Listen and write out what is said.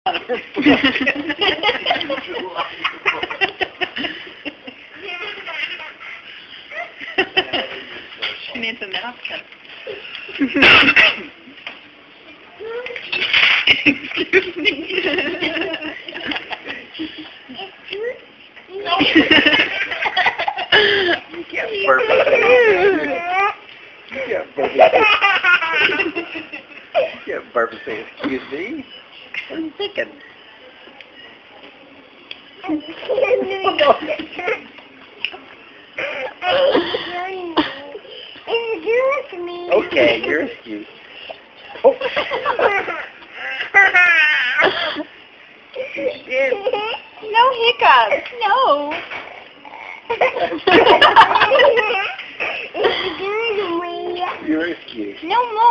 She needs a napkin. Excuse me. No. You can't burp. You can't burp. You can't burp and say, excuse me. What are you thinking? Okay, you're excused. Oh. No hiccups. No. You're excused. No more.